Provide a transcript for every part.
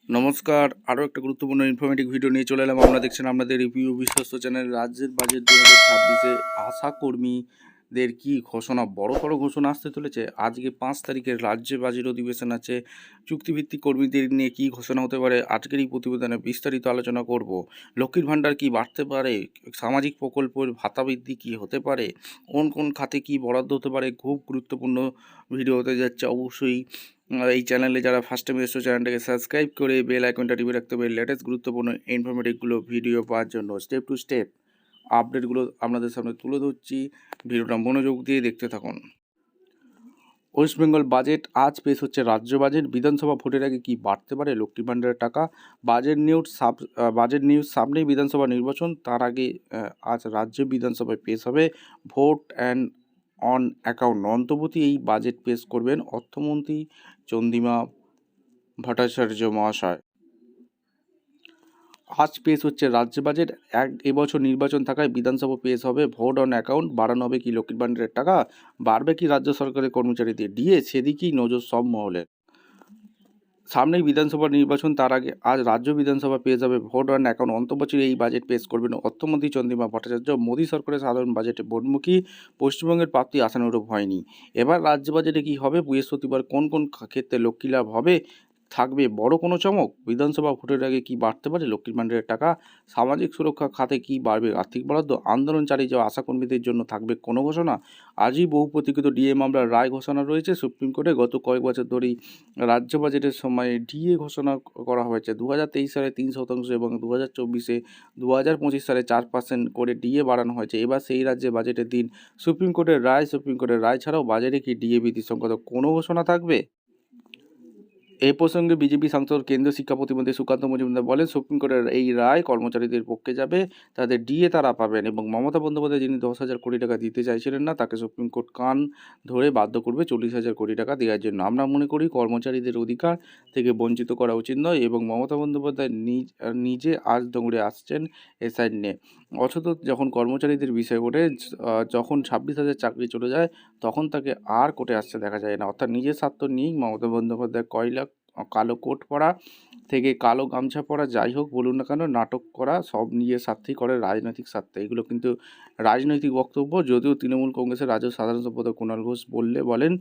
নমস্কার, আরও একটা গুরুত্বপূর্ণ ইনফরমেটিভ ভিডিও নিয়ে চলে এলাম। আমরা দেখছেন আপনাদের রিভিউ বিশ্বস্ত চ্যানেল। রাজ্যের বাজেট 2026-এ আশা কর্মীদের কি ঘোষণা, বড় ঘোষণা আসতে চলেছে। আজকে 5 তারিখের রাজ্যে বাজেট অধিবেশন আছে। চুক্তিভিত্তিক কর্মীদের নিয়ে কি ঘোষণা হতে পারে, আজকের এই প্রতিবেদনে বিস্তারিত আলোচনা করব। লক্ষ্মীর ভাণ্ডার কি বাড়তে পারে, সামাজিক প্রকল্পের ভাতা বৃদ্ধি কী হতে পারে, কোন কোন খাতে কি বরাদ্দ হতে পারে, খুব গুরুত্বপূর্ণ ভিডিও হতে যাচ্ছে। অবশ্যই এই চ্যানেলে যারা ফার্স্ট টাইম এসেছো চ্যানেলটাকে সাবস্ক্রাইব করে বেল আইকনটা টিপে রাখতে হবে লেটেস্ট গুরুত্বপূর্ণ ইনফরমেটিভগুলো ভিডিও পাওয়ার জন্য। স্টেপ টু স্টেপ আপডেটগুলো আপনাদের সামনে তুলে ধরছি, ভিডিওটা মনোযোগ দিয়ে দেখতে থাকুন। ওয়েস্ট বেঙ্গল বাজেট আজ পেশ হচ্ছে। রাজ্য বাজেট, বিধানসভা ভোটের আগে কি বাড়তে পারে লক্ষ্মীর ভাণ্ডারের টাকা। বাজেট নিউজ সামনেই বিধানসভা নির্বাচন, তার আগে আজ রাজ্য বিধানসভায় পেশ হবে ভোট অ্যান্ড অন অ্যাকাউন্ট। অন্তর্বর্তী এই বাজেট পেশ করবেন অর্থমন্ত্রী চন্দ্রিমা ভট্টাচার্য মহাশয়। আজ পেশ হচ্ছে রাজ্য বাজেট। এবছর নির্বাচন থাকায় বিধানসভা পেশ হবে ভোট অন অ্যাকাউন্ট। বাড়ানো হবে কি লক্ষ্মীর ভাণ্ডারের টাকা, বাড়বে কি রাজ্য সরকারের কর্মচারীদের ডিএ, সেদিকেই নজর সব মহলের। সামনেই বিধানসভা নির্বাচন, তার আগে আজ রাজ্য বিধানসভা পেশ হবে ভোট অন অ্যাকাউন্ট। অন্তবছরে এই বাজেট পেশ করবেন অর্থমন্ত্রী চন্দ্রিমা ভট্টাচার্য। মোদী সরকারের সাধারণ বাজেটে বোর্ডমুখী, পশ্চিমবঙ্গের প্রাপ্তি আশানুরূপ হয়নি। এবার রাজ্য বাজেটে কী হবে, বৃহস্পতিবার কোন কোন ক্ষেত্রে লক্ষ্মী লাভ হবে, থাকবে বড় কোনো চমক, বিধানসভা ভোটের আগে কি বাড়তে পারে লক্ষ্মীর ভাণ্ডারের টাকা, সামাজিক সুরক্ষা খাতে কি বাড়বে আর্থিক বরাদ্দ, আন্দোলন চালিয়ে যাওয়া আশাকর্মীদের জন্য থাকবে কোনো ঘোষণা। আজই বহু প্রতীক্ষিত ডিএ মামলার রায় ঘোষণা রয়েছে সুপ্রিম কোর্টে। গত কয়েক বছর ধরেই রাজ্য বাজেটের সময় ডিএ ঘোষণা করা হয়েছে। 2023 সালে 3% এবং 2024-এ 2025 সালে 4% করে ডিএ বাড়ানো হয়েছে। এবার সেই রাজ্যে বাজেটের দিন সুপ্রিম কোর্টের রায় ছাড়াও বাজেটে কি ডিএ বৃদ্ধি সংক্রান্ত কোনো ঘোষণা থাকবে। এই প্রসঙ্গে বিজেপি সাংসদ কেন্দ্রীয় শিক্ষা প্রতিমন্ত্রী সুকান্ত মজুমদার বলেন, সুপ্রিম কোর্টের এই রায় কর্মচারীদের পক্ষে যাবে, তাদের ডিএ তারা পাবেন। এবং মমতা বন্দ্যোপাধ্যায় যিনি 10,000 কোটি টাকা দিতে চাইছিলেন না, তাকে সুপ্রিম কোর্ট কান ধরে বাধ্য করবে 40,000 কোটি টাকা দেওয়ার জন্য। আমরা মনে করি কর্মচারীদের অধিকার থেকে বঞ্চিত করা উচিত নয় এবং মমতা বন্দ্যোপাধ্যায় নিজে আজ দৌড়ে আসছেন এসআইন নিয়ে। অথচ যখন কর্মচারীদের বিষয় ওঠে, যখন 26,000 চাকরি চলে যায়, তখন তাকে আর কোর্টে আসতে দেখা যায় না। অর্থাৎ নিজের স্বার্থ নিয়েই মমতা বন্দ্যোপাধ্যায় কালো কোট পরা থেকে কালো গামছা পরা, যাই হোক বলুন না কেন, নাটক করা সব নিজের স্বার্থেই করে, রাজনৈতিক স্বার্থে। এগুলো কিন্তু রাজনৈতিক বক্তব্য। যদিও তৃণমূল কংগ্রেসের রাজ্য সাধারণ সম্পাদক কুণাল ঘোষ বলেন,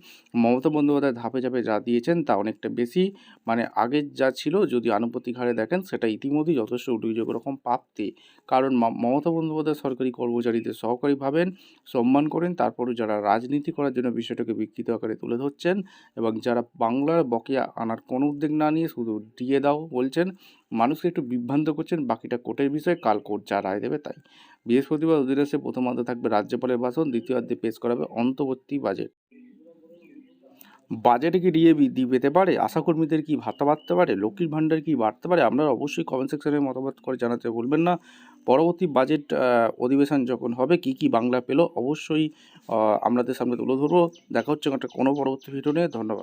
মমতা বন্দ্যোপাধ্যায় ধাপে যা দিয়েছেন তা অনেকটা বেশি, মানে আগের যা ছিল যদি আনুপাতিক হারে দেখেন সেটা ইতিমধ্যেই যথেষ্ট উল্লেখযোগ্য রকম প্রাপ্তি। কারণ মমতা বন্দ্যোপাধ্যায় সরকারি কর্মচারীদের সহকারী ভাবেন, সম্মান করেন, তারপরও যারা রাজনীতি করার জন্য বিষয়টাকে বিকৃত আকারে তুলে ধরছেন এবং যারা বাংলার বকেয়া আনার কোনো উদ্যোগ না নিয়ে শুধু দিয়ে দাও বলছেন, মানুষকে একটু বিভ্রান্ত করছেন, বাকিটা কোর্টের বিষয়, কাল কোর্ট যা রায় দেবে তাই। বৃহস্পতিবার অধিবেশনে প্রথমার্ধে থাকবে রাজ্যপালের ভাষণ, দ্বিতীয়ার্ধে পেশ করা হবে অন্তর্বর্তী বাজেট। বাজেটে কি ডিএ বৃদ্ধি পেতে পারে, আশাকর্মীদের কি ভাতা বাড়তে পারে, লক্ষ্মীর ভাণ্ডার কি বাড়তে পারে, আপনারা অবশ্যই কমেন্ট সেকশনে মতামত করে জানাতে ভুলবেন না। পরবর্তী বাজেট অধিবেশন যখন হবে কি কি বাংলা পেল অবশ্যই আপনাদের সামনে তুলে ধরবো। দেখা হচ্ছে একটা কোনো পরবর্তী ভিডিও নিয়ে। ধন্যবাদ।